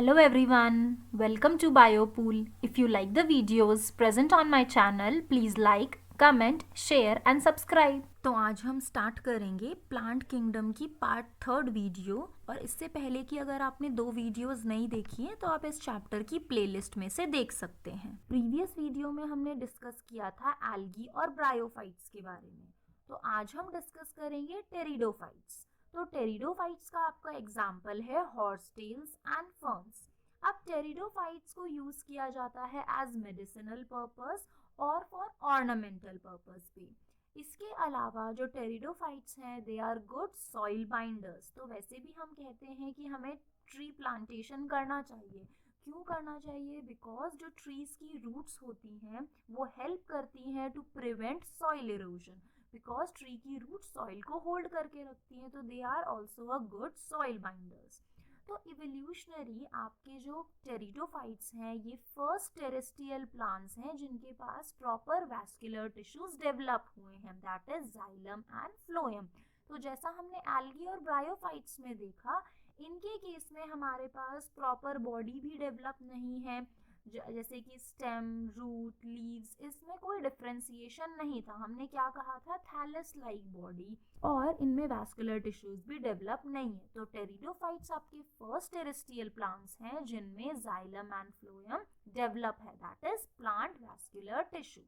Hello everyone, welcome to Biopool. If you like the videos present on my channel, please like, comment, share and subscribe. तो आज हम start करेंगे plant kingdom की part 3 video. और इससे पहले कि अगर आपने 2 वीडियोस नहीं देखी हैं तो आप इस चैप्टर की प्लेलिस्ट में से देख सकते हैं। प्रीवियस वीडियो में हमने डिस्कस किया था एल्गी और ब्रायोफाइट्स के बारे में, तो आज हम डिस्कस करेंगे टेरिडोफाइट्स। तो टेरिडोफाइट्स का आपका एग्जाम्पल है हॉर्सटेल्स एंड फर्न्स। अब टेरिडोफाइट्स को यूज किया जाता है एज मेडिसिनल पर्पस और फॉर ऑर्नामेंटल पर्पस भी। इसके अलावा जो टेरिडोफाइट्स हैं they are good soil binders. तो वैसे भी हम कहते हैं कि हमें ट्री प्लांटेशन करना चाहिए। क्यों करना चाहिए? बिकॉज जो ट्रीज की रूट्स होती हैं वो हेल्प करती हैं to prevent soil erosion. Because tree की रूट सॉइल को होल्ड करके रखती हैं, तो they are also a good soil binders. तो इवोल्यूशनरी आपके जो टेरिडोफाइट्स हैं ये फर्स्ट टेरेस्ट्रियल प्लांट्स हैं जिनके पास प्रॉपर वैस्कुलर टिश्यूज डेवलप हुए हैं, that is xylem and phloem. तो जैसा हमने एल्गी और ब्रायोफाइट्स में देखा, इनके केस में हमारे पास प्रॉपर बॉडी भी डेवलप नहीं है, जैसे कि स्टेम, रूट, लीव्स, इसमें कोई डिफरेंशिएशन नहीं था। हमने क्या कहा था? थैलस लाइक बॉडी, और इनमें वैस्कुलर टिश्यूज भी डेवलप नहीं है। तो टेरिडोफाइट्स आपके फर्स्ट टेरेस्ट्रियल प्लांट्स हैं जिनमें जाइलम एंड फ्लोएम डेवलप है, that is plant vascular tissue.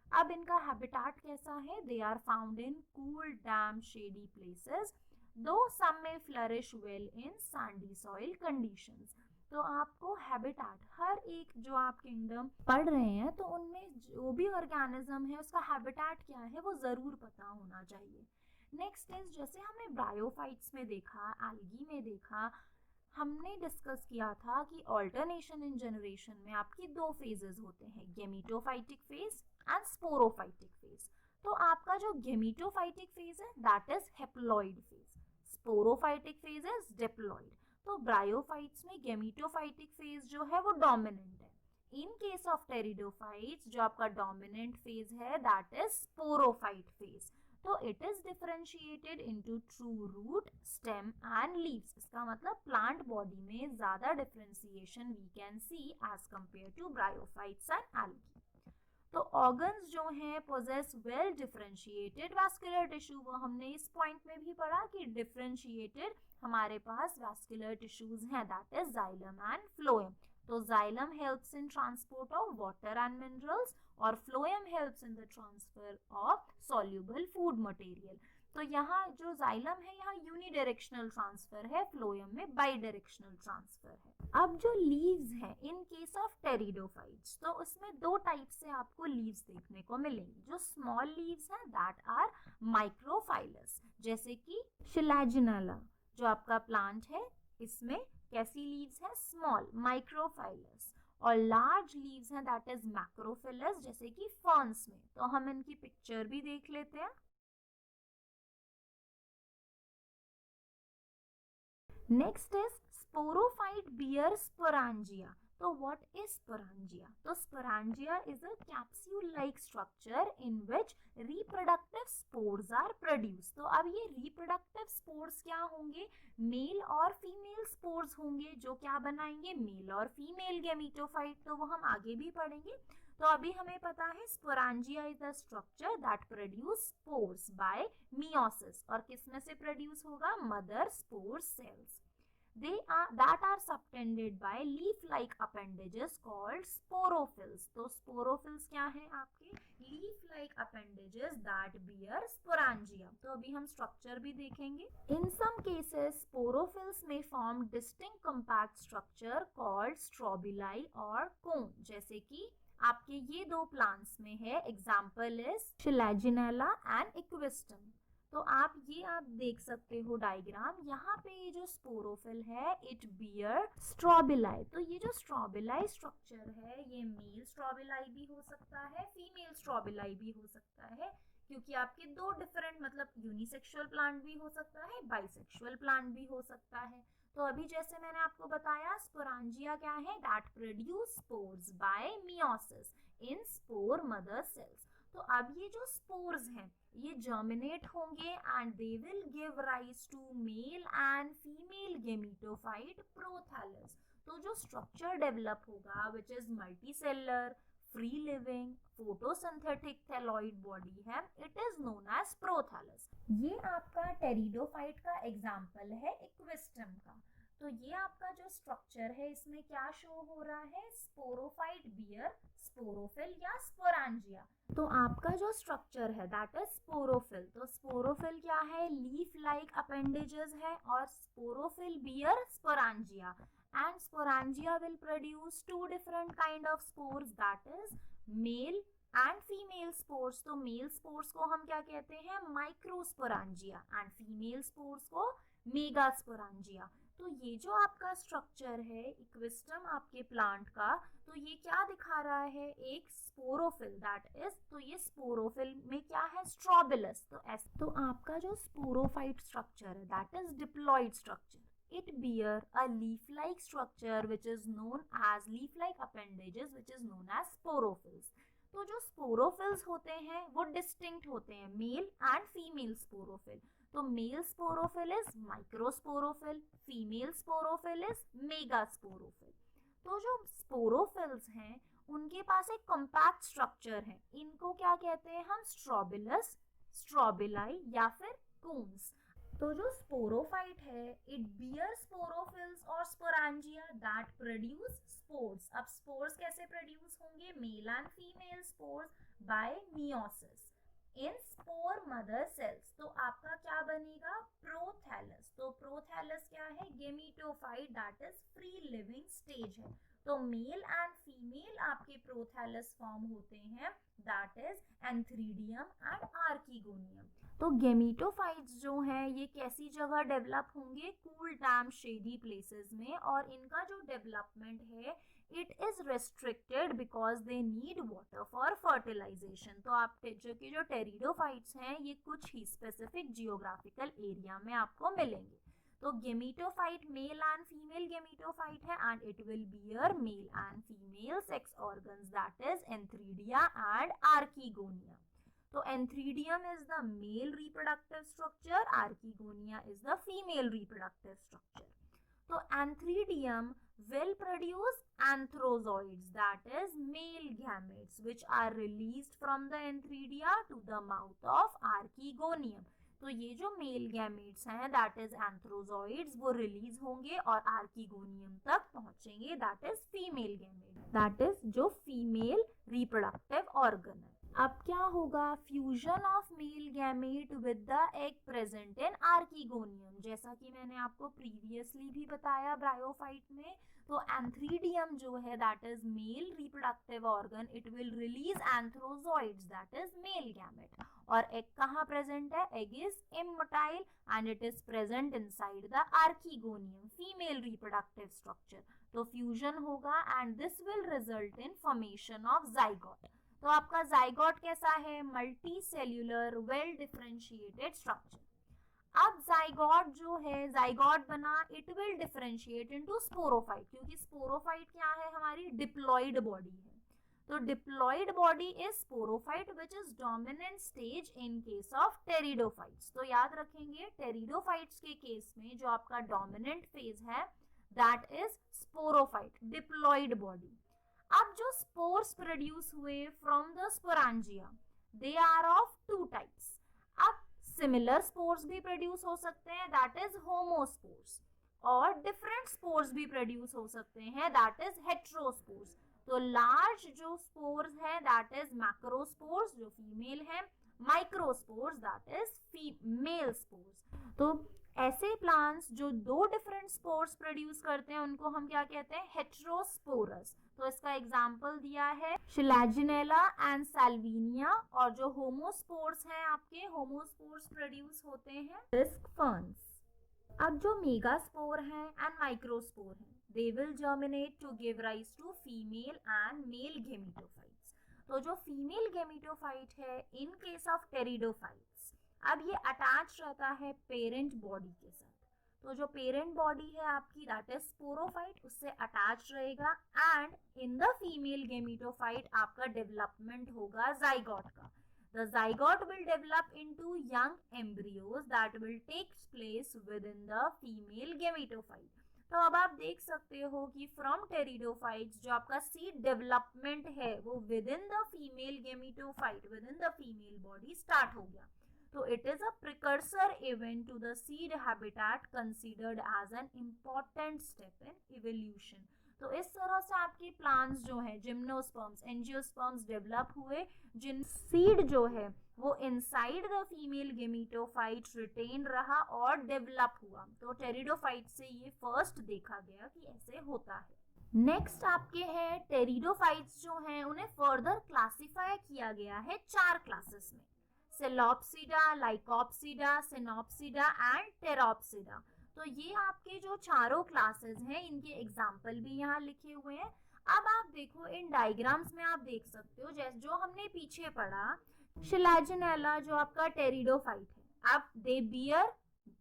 अब इनका हैबिटेट कैसा है? They are found in cool, damp, shady places, though some may flourish well in sandy soil conditions. तो आपको हैबिटेट, हर एक जो आप किंगडम पढ़ रहे हैं तो उनमें जो भी ऑर्गेनिज्म है उसका हैबिटेट क्या है वो जरूर पता होना चाहिए। नेक्स्ट इज, जैसे हमने ब्रायोफाइट्स में देखा, एल्गी में देखा, हमने डिस्कस किया था कि ऑल्टरनेशन इन जनरेशन में आपकी 2 फेजेस होते हैं, gametophytic phase and sporophytic phase. तो आपका जो गेमिटोफाइटिक फेज है that is haploid phase, sporophytic phase is diploid. तो ब्रायोफाइट्स में गेमिटोफाइटिक फेज जो है वो डोमिनेंट है। इन केस ऑफ टेरिडोफाइट्स जो आपका डोमिनेंट फेज है दैट इज स्पोरोफाइट फेज। तो it is differentiated into true root, stem and leaves. इसका मतलब प्लांट बॉडी में ज्यादा differentiation we can see as compared to bryophytes and algae. तो organs जो हैं possess well differentiated vascular tissue, वो हमने इस पॉइंट में भी पढ़ा कि डिफरेंशिएटेड हमारे पास वैस्कुलर टिश्यूज हैं, that is xylem and phloem. तो xylem helps in transport of water and minerals और phloem helps in the transfer of soluble food material. तो यहाँ जो जाइलम है यहाँ यूनिडायरेक्शनल ट्रांसफर है, फ्लोएम में बाई डायरेक्शनल ट्रांसफर है। अब जो लीव्स हैं इन केस ऑफ टेरिडोफाइट्स, तो उसमें 2 टाइप से आपको लीव्स देखने को मिलेंगी। जो स्मॉल लीव्स हैं दैट आर माइक्रोफाइलस, जैसे कि शिलाजिनाला जो आपका प्लांट है, इसमें कैसी लीव्स है? Small, microphylls. और लार्ज लीव्स हैं दैट इज मैक्रोफिलस, जैसे कि फर्न्स में। तो हम इनकी पिक्चर भी देख लेते हैं। Next is sporophyte bear sporangia. तो व्हाट इज स्पोरांजिया? तो sporangia is a capsule like structure in which reproductive spores are produce. तो अब ये रिप्रोडक्टिव स्पोर्स क्या होंगे? मेल और फीमेल स्पोर्स होंगे जो क्या बनाएंगे? मेल और फीमेल गेमिटोफाइट। तो वो हम आगे भी पढ़ेंगे। तो अभी हमें पता है sporangia is a structure that produce spores by meiosis. और किसमें से प्रोड्यूस होगा? Mother spore cells. They are that are subtended by leaf-like appendages called sporophylls. तो sporophylls क्या है आपके? Leaf-like appendages that bear sporangia. तो अभी हम structure भी देखेंगे. In some cases, sporophylls may form distinct compact structure called strobili or cone. जैसे कि आपके ये 2 प्लांट्स में है, एग्जाम्पल इज शिलाजिनेला एंड इक्विस्टम। तो आप देख सकते हो डायग्राम, यहाँ पे ये जो स्पोरोफिल है इट बियर स्ट्रोबिलाई। तो ये जो स्ट्रोबिलाई स्ट्रक्चर है ये मेल स्ट्रोबिलाई भी हो सकता है, फीमेल स्ट्रोबिलाई भी हो सकता है, क्योंकि आपके 2 डिफरेंट, मतलब यूनिसेक्सुअल प्लांट भी हो सकता है, बाइसेक्सुअल प्लांट भी हो सकता है। तो अभी जैसे मैंने आपको बताया स्पोरांजिया क्या है? That produce spores by meiosis in spore mother cells. तो अब ये जो स्पोर्स हैं ये जर्मिनेट होंगे and they will give rise to male and female gametophyte prothallus. तो जो स्ट्रक्चर डेवलप होगा which is multicellular, free living, photosynthetic thalloid body है, it is known as prothallus. ये आपका टेरिडोफाइट का एग्जाम्पल है इक्विस्टम का। तो ये आपका जो स्ट्रक्चर है इसमें क्या शो हो रहा है, स्पोरोफाइट बियर, स्पोरोफिल या स्पोरांजिया। तो आपका जो स्ट्रक्चर है दैट इज स्पोरोफिल। तो स्पोरोफिल क्या है, लीफ लाइक अपेंडेजेस है, और sporophyll bear sporangia, and sporangia will produce two different kind of spores, that is male and female spores। तो male spores को हम क्या कहते हैं, माइक्रोस्पोरांजिया, and female spores को मेगास्पोरांजिया। तो ये जो आपका स्ट्रक्चर है इक्विस्टम आपके प्लांट का, तो ये क्या दिखा रहा है, एक स्पोरोफिल दैट इज, तो ये स्पोरोफिल में क्या है, स्ट्रोबिलस। तो आपका जो स्पोरोफाइट स्ट्रक्चर है that is diploid structure. It bear a leaf-like structure which is known as leaf-like appendages which is known as sporophylls। तो जो स्पोरोफिल्स होते हैं वो डिस्टिंक्ट होते हैं, मेल एंड फीमेल स्पोरोफिल। तो male sporophyll is microsporophyll, female sporophyll is megasporophyll. तो जो स्पोरोफिल्स हैं उनके पास एक कॉम्पैक्ट स्ट्रक्चर है, इनको क्या कहते हैं हम, स्ट्रोबिलस, स्ट्रोबिलाई या फिर कोन्स। तो जो स्पोरोफाइट है इट बियर स्पोरोफिल्स और स्पोरांजिया दैट प्रोड्यूस स्पोर्स। अब स्पोर्स कैसे प्रोड्यूस होंगे, mail and female spores by meiosis in spore mother cells. तो आपका क्या बनेगा, प्रोथैलस। तो प्रोथैलस क्या है, gametophyte that is free living stage है। तो मेल एंड फीमेल आपके प्रोथैलस फॉर्म होते हैं that is antheridium and archegonium. तो गेमीटोफाइट्स जो हैं ये कैसी जगह डेवलप होंगे, कूल डैम्प शेडी प्लेसेस में, और इनका जो डेवलपमेंट है it is restricted because they need water for fertilisation. तो आप जो टेरिडोफाइट्स हैं ये कुछ ही स्पेसिफिक जियोग्राफिकल एरिया में आपको मिलेंगे। तो gametophyte male and female gametophyte है and it will bear male and female sex organs that is antheridia and archegonia. तो antheridium is the male reproductive structure, archegonia is the female reproductive structure. तो antheridium will produce anthrozoids that is male gametes which are released from the antheridia to the mouth of archegonium। तो ये जो male gametes हैं that is antherozoids वो release होंगे और archegonium तक पहुंचेंगे that is female gamete, that is जो फीमेल रिप्रोडक्टिव ऑर्गन है। अब क्या होगा, fusion of male gamete with the egg present in archegonium. जैसा कि मैंने आपको प्रीवियसली भी बताया ब्रायोफाइट में, तो एंथ्रीडियम जो है that is male reproductive organ, it will release antherozoids that is male gamete. और एग कहाँ प्रेजेंट है, egg is immotile and it is present inside the archegonium, female reproductive structure. तो फ्यूजन होगा and this will result in formation of zygote. तो आपका zygote कैसा है, multi cellular well differentiated structure. अब जाइगोट जो है, जाइगोट बना, it will differentiate into sporophyte, क्योंकि स्पोरोफाइट क्या है, हमारी डिप्लॉइड बॉडी है। तो diploid body is sporophyte which is dominant stage in case of pteridophytes. तो याद रखेंगे टेरिडोफाइट्स के केस में जो आपका डोमिनेंट फेज है that is sporophyte, diploid body. अब जो स्पोर्स प्रोड्यूस हुए from the sporangia they are of two types. अब सिमिलर स्पोर्स भी प्रोड्यूस हो सकते हैं दैट इज होमोस्पोर्स, और डिफरेंट स्पोर्स भी प्रोड्यूस हो सकते हैं दैट इज हेट्रोस्पोर्स। तो लार्ज जो स्पोर्स है दैट इज मैक्रोस्पोर्स जो फीमेल है, microspores that is male spores. तो ऐसे प्लांट्स जो दो डिफरेंट स्पोर्स प्रोड्यूस करते हैं उनको हम क्या कहते हैं, हेट्रोस्पोरस। तो इसका एग्जाम्पल दिया है शिलाजिनेला एंड साल्विनिया। और जो होमोस्पोर्स हैं आपके, होमोस्पोर्स प्रोड्यूस होते हैं डिस्क फर्न्स। अब जो मेगास्पोर हैं एंड माइक्रोस्पोर हैं they will germinate to give rise to female and male gametophytes. तो जो फीमेल गेमिटोफाइट है इन केस ऑफ टेरिडोफाइट्स, अब ये अटैच रहता है पेरेंट बॉडी के साथ। तो जो पेरेंट बॉडी है आपकी दैट इज स्पोरोफाइट, उससे अटैच रहेगा and in the female gametophyte आपका डेवलपमेंट होगा जाइगोट का। The zygote will develop into young embryos that will take place within the female gametophyte. तो अब आप देख सकते हो कि फ्रॉम टेरिडोफाइट्स जो आपका सीड डेवलपमेंट है वो within the female gametophyte, within the female body start हो गया। तो it is a precursor event to the seed habitat considered as an important step in evolution. तो इस तरह से आपके प्लांट्स जो है, जिम्नोस्पर्म्स, एंजियोस्पर्म्स डेवलप हुए, जिन सीड जो है वो inside the female gametophyte retain रहा और डेवलप हुआ। तो टेरिडोफाइट से ये फर्स्ट देखा गया कि ऐसे होता है। नेक्स्ट आपके हैं टेरिडोफाइट्स जो हैं उन्हें फर्दर क्लासिफाई किया गया है 4 क्लासेस में, सेलोप्सिडा, लाइकोप्सिडा, सिनोप्सिडा एंड टेरोप्सिडा। तो ये आपके जो चारों क्लासेस हैं इनके एग्जाम्पल भी यहाँ लिखे हुए हैं। अब आप देखो इन डायग्राम्स में आप देख सकते हो जैसे जो हमने पीछे पढ़ा, शिलाजिनेला जो आपका टेरिडोफाइट है, अब दे बियर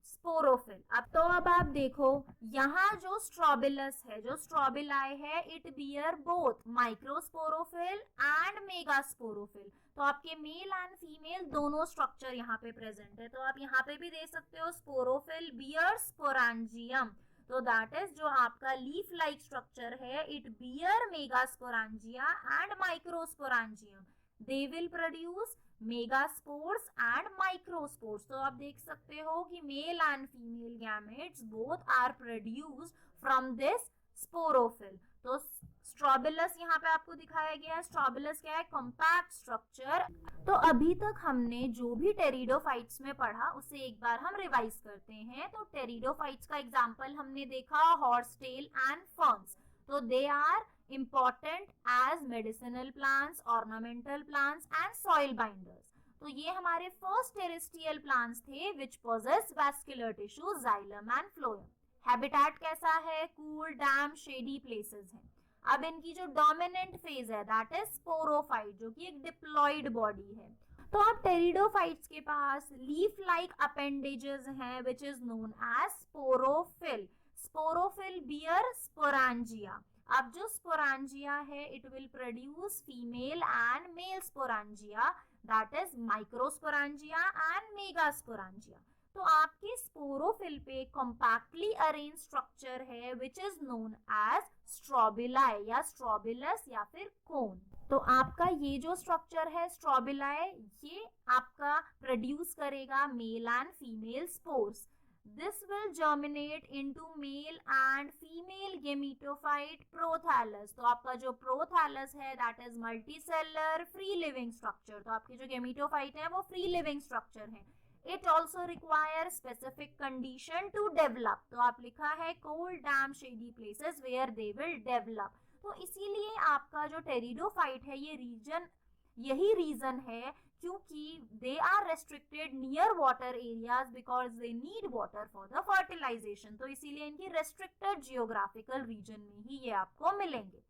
स्पोरोफिल। अब आप देखो यहाँ जो स्ट्रोबिलस है, जो स्ट्रोबिलाई है, it bear both microsporophyll and megasporophyll. तो आपके मेल एंड फीमेल दोनों स्ट्रक्चर यहाँ पे प्रेजेंट है। तो आप यहाँ पे भी दे सकते हो स्पोरोफिल बियर स्पोरांजियम। तो दैट इज जो आपका लीफ लाइक स्ट्रक्चर है, it bear megasporangia and microsporangium. They will produce megaspores and microspores. तो आप देख सकते हो कि male and female gametes both are produced from this sporophyll. तो स्ट्रोबिलस यहाँ पे आपको दिखाया गया है। स्ट्रोबिलस क्या है? Compact structure. तो अभी तक हमने जो भी टेरिडोफाइट्स में पढ़ा उसे एक बार हम रिवाइज करते हैं। तो टेरिडोफाइट्स का एग्जांपल हमने देखा हॉर्सटेल एंड फर्न्स। तो they are important as medicinal plants, ornamental plants and soil binders. तो ये हमारे first terrestrial plants थे which possess vascular tissue, xylem and phloem. Habitat कैसा है? Cool, damp, shady places है। अब इनकी जो dominant phase है that is sporophyte, जो कि एक diploid body है। तो अब टेरिडोफाइट्स के पास लीफ लाइक अपेंडेजेस हैं which is known as sporophyll. Sporophyll bear sporangia. अब जो स्पोरांजिया है it will produce female and male sporangia, that is microsporangia and megasporangia. तो आपके स्पोरोफिल पे कॉम्पैक्टली अरेंज स्ट्रक्चर है which is known as strobili या strobilus या फिर कोन। तो आपका ये जो स्ट्रक्चर है स्ट्रोबिलाई, ये आपका प्रोड्यूस करेगा mail and female spores. This will germinate into male and female gametophyte prothallus. तो आपका जो prothallus है that is multicellular free living structure. तो आपके जो gametophyte है वो free living structure है। It also requires specific condition to develop. तो आप लिखा है cold, damp, shady places where they will develop. तो इसीलिए आपका जो टेरिडोफाइट है ये रीजन, यही रीजन है क्योंकि they are restricted near water areas because they need water for the fertilisation. तो इसीलिए इनकी रेस्ट्रिक्टेड जियोग्राफिकल रीजन में ही ये आपको मिलेंगे।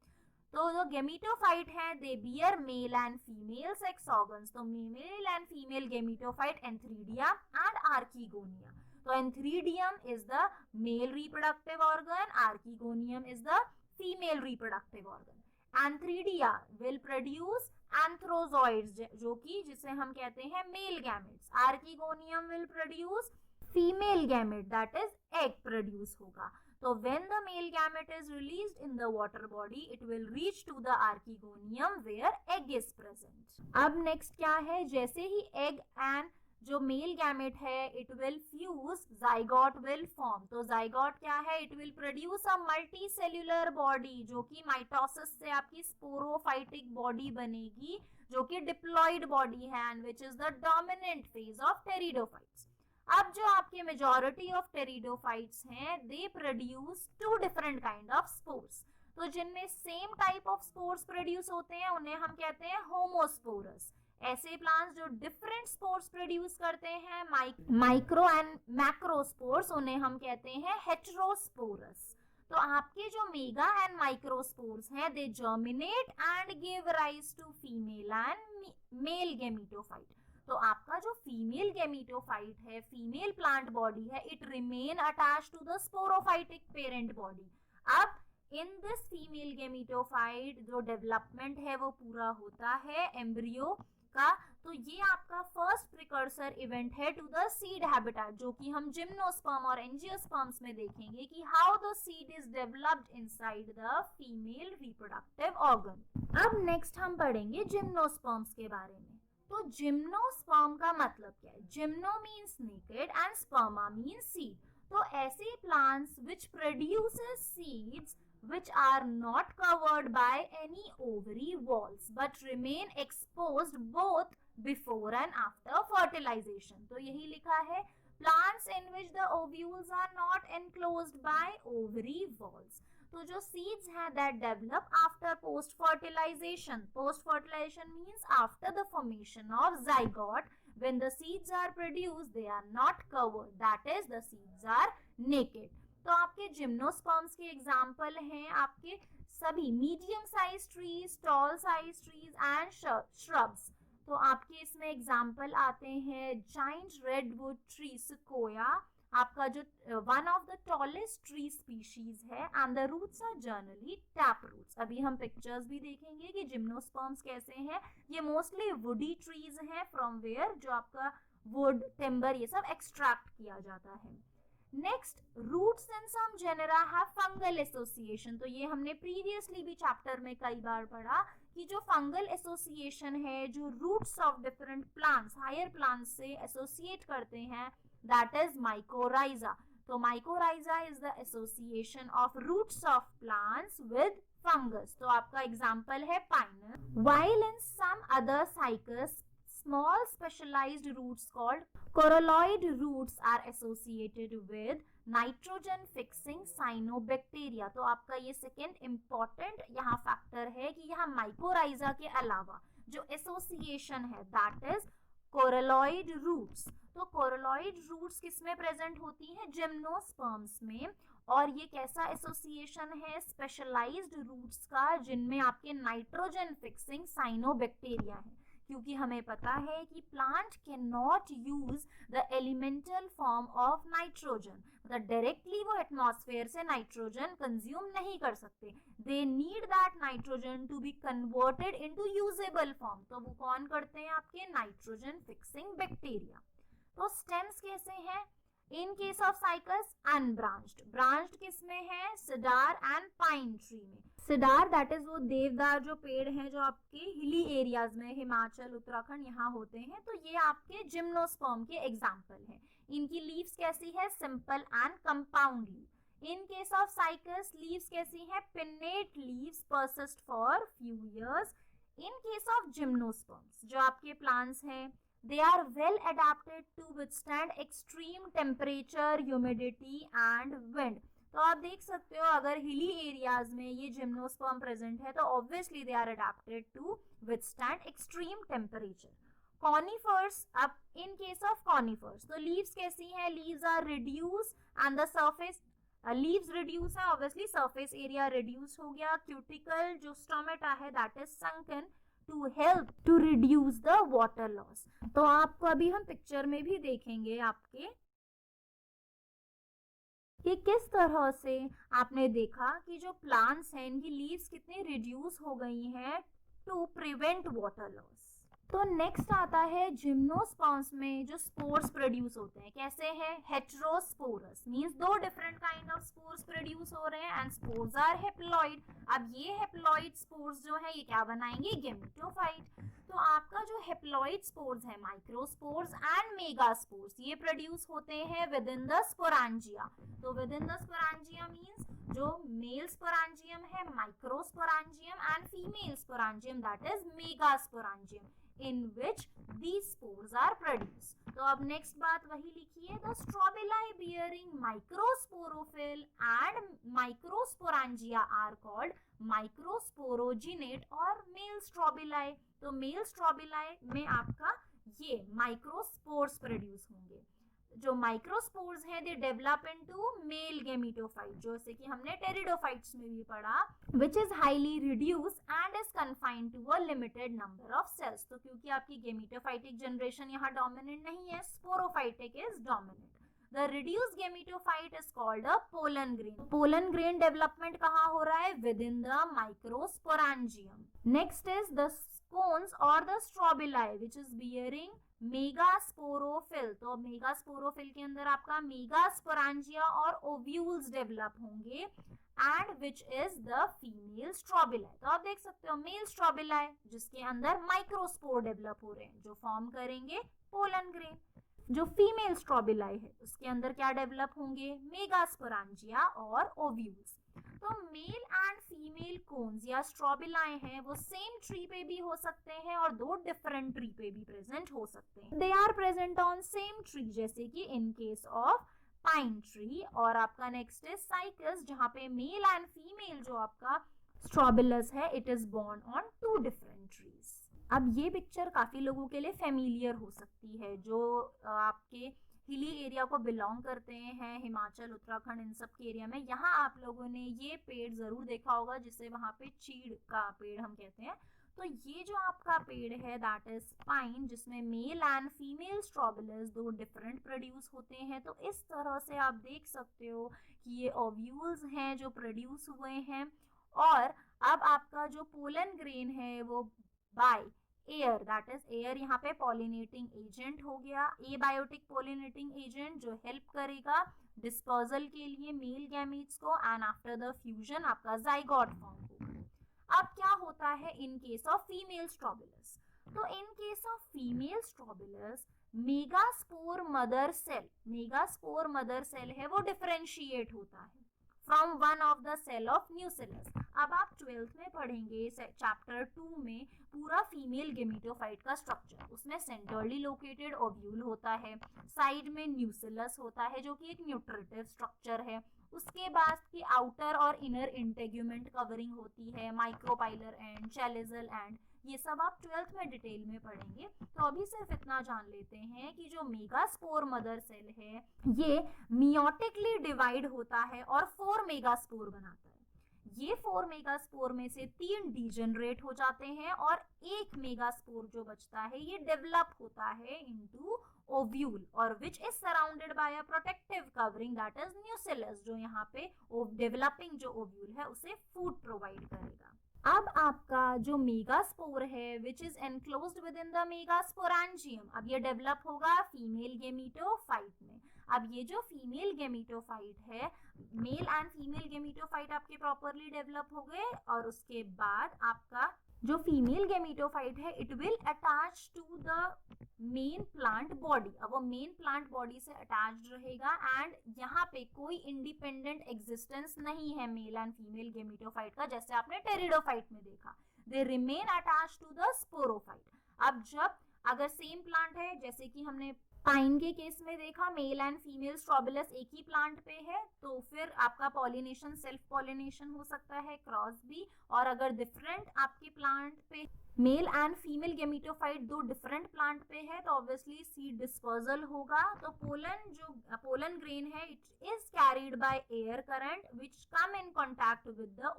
तो जो गेमिटोफाइट है they bear male and female sex organs. तो male and female gametophyte antheridia and archegonia. तो antheridium is the male reproductive organ, archegonium is the female reproductive organ. Antheridia will produce antherozoids जो कि जिसे हम कहते हैं male gametes. Archegonium will produce female gamete that is egg produce होगा। तो when the male gamete is released in the water body it will reach to the archegonium where egg is present. अब next क्या है? जैसे ही egg and जो male gamete है it will fuse, zygote will form. तो zygote क्या है? It will produce a multi cellular body जो कि माइटोसिस से आपकी स्पोरोफाइटिक बॉडी बनेगी जो कि डिप्लॉइड बॉडी है and which is the dominant phase of pteridophytes. अब जो आपके मेजॉरिटी ऑफ टेरिडोफाइट्स हैं they produce 2 different kind of spores. तो जिनमें same type of spores produce होते हैं उन्हें हम कहते हैं होमोस्पोरस। ऐसे प्लांट्स जो डिफरेंट स्पोर्स प्रोड्यूस करते हैं माइक्रो एंड मैक्रोस्पोर्स उन्हें हम कहते हैं हेटेरोस्पोरस। तो आपके जो मेगा एंड माइक्रोस्पोर्स हैं they germinate and give rise to female and male gametophyte. तो आपका जो फीमेल गेमिटोफाइट है, फीमेल प्लांट बॉडी है, it remain attached to the sporophytic parent body. अब इन दिस फीमेल गेमिटोफाइट जो डेवलपमेंट है वो पूरा होता है एम्ब्रियो का, तो ये आपका फर्स्ट प्रिकर्सर इवेंट है टू द सीड हैबिटेट, जो कि हम जिम्नोस्पर्म और एंजियोस्पर्म्स में देखेंगे कि how the seed is developed inside the female reproductive organ. अब नेक्स्ट हम पढ़ेंगे जिम्नोस्पर्म्स के बारे में। तो जिम्नोस्पर्म का मतलब क्या है? Gymno means naked and स्पर्मा means seed. तो ऐसे plants which produces seeds which are not covered by any ovary walls but remain exposed both before and after fertilization. तो यही लिखा है, plants in which the ovules are not enclosed by ovary walls. तो जो seeds हैं that develop after post fertilization. Post fertilization means after the formation of zygote. When the seeds are produced, they are not covered. That is, the seeds are naked. तो आपके gymnosperms के example हैं आपके सभी medium size trees, tall size trees and shrubs. तो आपके इसमें example आते हैं जाइंट रेडवुड ट्री सिकोया, आपका जो one of the tallest tree species है, and the roots are generally tap roots. अभी हम पिक्चर्स भी देखेंगे कि जिम्नोस्पर्म्स कैसे हैं। ये मोस्टली वुडी ट्रीज हैं फ्रॉम वेयर जो आपका वुड, टिम्बर ये सब एक्सट्रैक्ट किया जाता है। Next, roots in some genera have fungal association. तो ये हमने प्रीवियसली भी चैप्टर में कई बार पढ़ा कि जो फंगल एसोसिएशन है, जो roots of different plants, higher plants से एसोसिएट करते हैं, दैट इज माइकोराइजा। तो mycorrhiza is the association of roots of plants with fungus. तो आपका एग्जांपल है pine. While in some other cycas small specialized roots called coralloid roots are associated with nitrogen fixing cyanobacteria। तो आपका ये second important यहाँ factor है कि यहाँ माइकोराइजा के अलावा जो एसोसिएशन है दैट इज कोरलॉइड रूट्स। तो कोरलॉइड रूट्स किसमें प्रेजेंट होती हैं? जिम्नोस्पर्म्स में। और ये कैसा एसोसिएशन है? स्पेशलाइज्ड रूट्स का, जिनमें आपके नाइट्रोजन फिक्सिंग साइनोबैक्टीरिया है। क्योंकि हमें पता है कि plant can not use the elemental form of nitrogen, मतलब डायरेक्टली वो एटमॉस्फेयर से नाइट्रोजन कंज्यूम नहीं कर सकते। They need that nitrogen to be converted into usable form. तो वो कौन करते हैं? आपके नाइट्रोजन फिक्सिंग बैक्टीरिया। तो स्टेम्स कैसे हैं? In case of cycas unbranched. Branched किसमें है? सिडार एंड पाइन ट्री में। सिडार दैट इज वो देवदार जो पेड़ हैं जो आपके हिली एरियाज में, हिमाचल, उत्तराखंड यहाँ होते हैं। तो ये आपके जिम्नोस्पर्म के एग्जाम्पल हैं। इनकी लीव्स कैसी है? Simple and compound leave. In case of cycas leaves कैसी है? Pennate leaves persist for few years. In case of gymnosperms जो आपके प्लांट्स हैं, they are well adapted to withstand extreme temperature, humidity and wind। तो आप देख सकते हो अगर हिली एरियाज में ये जिम्नोस्पर्म प्रेजेंट है तो obviously they are adapted to withstand extreme temperature. Conifers, अब इन केस ऑफ कॉनिफर्स तो लीव्स कैसी हैं? Leaves are reduce and the surface, leaves reduce है, ऑब्वियसली सरफेस एरिया रिड्यूस हो गया। क्यूटिकल जो स्टोमेटा है that is sunken to help to reduce the water loss। तो आपको अभी हम पिक्चर में भी देखेंगे आपके कि किस तरह से आपने देखा कि जो प्लांट्स हैं इनकी लीव्स कितनी रिड्यूस हो गई हैं टू प्रिवेंट वाटर लॉस। तो नेक्स्ट आता है जिम्नोस्पर्म्स में जो स्पोर्स प्रोड्यूस होते हैं, कैसे हैं? हेटेरोस्पोरस मींस दो different kind of spores produce हो रहे हैं एंड स्पोर्स आर हेप्लॉइड। अब ये हेप्लॉइड स्पोर्स जो है ये क्या बनाएंगे? गेमेटोफाइट। तो आपका जो हेप्लॉइड स्पोर्स है, माइक्रोस्पोर्स एंड मेगास्पोर्स, ये प्रोड्यूस होते हैं विद इन द स्पोरांजिया। तो within the sporangia means जो मेल स्पोरांजियम है microsporangium and female sporangium that is megasporangium in which these spores are produced। तो अब नेक्स्ट बात वही लिखिए, the Strobili bearing microsporophyll and microsporangia are called microsporogenate और male Strobili। तो male Strobili में आपका ये माइक्रोस्पोर्स प्रोड्यूस होंगे। जो माइक्रोस्पोर्स हैं they develop into male gametophyte, जैसे कि हमने टेरिडोफाइट्स में भी पढ़ा, which is highly reduce and is confined to a limited number of cells. तो क्योंकि आपकी गेमिटोफाइटिक जनरेशन यहाँ डोमिनेंट नहीं है, sporophytic is dominant. The reduced gametophyte is called a pollen grain. Pollen grain development कहाँ हो रहा है? Within the microsporangium. Next is the cones or the strobili which is bearing megasporophyll. तो megasporophyll के अंदर आपका मेगास्पोरांजिया और ओव्यूल्स डेवलप होंगे and which is the female strobili. तो आप देख सकते हो मेल स्ट्रोबिलाई जिसके अंदर माइक्रोस्पोर डेवलप हो रहे हैं जो फॉर्म करेंगे पोलन ग्रेन. जो फीमेल स्ट्रोबिलाई है उसके अंदर क्या डेवलप होंगे? मेगास्पोरांजिया और ओव्यूल्स. तो मेल एंड फीमेल कोन्स या स्ट्रोबिलाई हैं वो सेम ट्री पे भी हो सकते हैं और दो डिफरेंट ट्री पे भी प्रेजेंट हो सकते हैं. They are present on same tree जैसे कि in case of pine tree. और आपका नेक्स्ट इज साइकस जहां पे मेल एंड फीमेल जो आपका स्ट्रोबिलस है it is borne on two different trees. अब ये पिक्चर काफी लोगों के लिए फेमिलियर हो सकती है जो आपके हिली एरिया को बिलोंग करते हैं, हिमाचल, उत्तराखंड, इन सब के एरिया में. यहाँ आप लोगों ने ये पेड़ जरूर देखा होगा जिसे वहाँ पे चीड़ का पेड़ हम कहते हैं. तो ये जो आपका पेड़ है दैट इज पाइन जिसमें मेल एंड फीमेल स्ट्रोबिलस दो डिफरेंट प्रोड्यूस होते हैं. तो इस तरह से आप देख सकते हो कि ये ओव्यूल्स हैं जो प्रोड्यूस हुए हैं. और अब आपका जो पोलन ग्रेन है वो by air that is air यहाँ पे पॉलिनेटिंग एजेंट हो गया. एबायोटिक पॉलिनेटिंग एजेंट जो हेल्प करेगा डिस्पर्सल के लिए मेल गैमीट्स को एंड आफ्टर द फ्यूजन आपका जाइगोट फॉर्म होगा. अब क्या होता है in case of female strobilus? तो in case of female strobilus megaspore mother cell है वो डिफरेंशिएट होता है from one of the cell of nucellus. अब आप 12th में पढ़ेंगे चैप्टर 2 में पूरा फीमेल गेमेटोफाइट का स्ट्रक्चर. उसमें सेंटरली लोकेटेड ओव्यूल होता है, साइड में न्यूसिलस होता है जो कि एक न्यूट्रिटिव स्ट्रक्चर है. उसके बाद की आउटर और इनर इंटेग्यूमेंट कवरिंग होती है, माइक्रोपाइलर एंड, चैलिजल एंड, ये सब आप 12th में डिटेल में पढ़ेंगे. तो अभी सिर्फ इतना जान लेते हैं कि जो मेगास्पोर मदर सेल है ये मियोटिकली डिवाइड होता है और 4 मेगास्पोर बनाता है. ये 4 मेगास्पोर में से 3 डीजनरेट हो जाते हैं और एक मेगास्पोर जो बचता है ये डेवलप होता है इनटू ओव्यूल और which is surrounded by a protective covering that is न्यूसिलस जो यहाँ पे डेवलपिंग जो ओव्यूल है उसे फूड प्रोवाइड करेगा. अब आपका जो मेगास्पोर है which is enclosed within the megasporangium अब ये डेवलप होगा फीमेल गेमेटोफाइट में. अब ये जो फीमेल गेमेटोफाइट है मेल एंड फीमेल गेमेटोफाइट आपके प्रॉपरली डेवलप हो गए और उसके बाद आपका जो फीमेल गेमेटोफाइट है it will attach to the main plant body. अब वो मेन प्लांट बॉडी से अटैच्ड रहेगा एंड यहाँ पे कोई इंडिपेंडेंट एग्जिस्टेंस नहीं है मेल एंड फीमेल गेमेटोफाइट का जैसे आपने टेरिडोफाइट में देखा. They remain attached to the sporophyte. अब जब अगर सेम प्लांट है जैसे कि हमने पाइन के केस में देखा मेल एंड फीमेल स्ट्रोबिलस एक ही प्लांट पे है तो फिर आपका पॉलिनेशन सेल्फ पॉलिनेशन हो सकता है, क्रॉस भी. और अगर डिफरेंट आपके प्लांट पे मेल एंड फीमेल गेमेटोफाइट दो डिफरेंट प्लांट पे है तो ऑब्वियसली सीड डिस्पर्सल होगा. तो पोलन ग्रेन है it is carried by air current which come in contact with the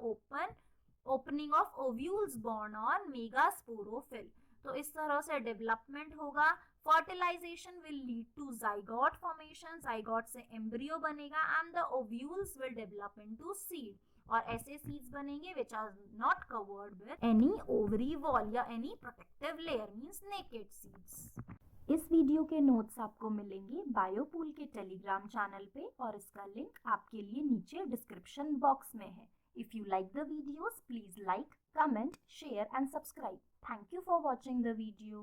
opening of ovules borne on megasporophyll. तो इस तरह से डेवलपमेंट होगा. Fertilization will lead to zygote formation, zygote से embryo बनेगा and the ovules will develop into seed और ऐसे seeds बनेंगे which are not covered with any ovary wall या any protective layer means naked seeds. इस video के notes आपको मिलेंगे बायोपूल के टेलीग्राम चैनल पे और इसका लिंक आपके लिए नीचे डिस्क्रिप्शन बॉक्स में है. If you like the videos, please like, comment, share and subscribe. Thank you for watching the video.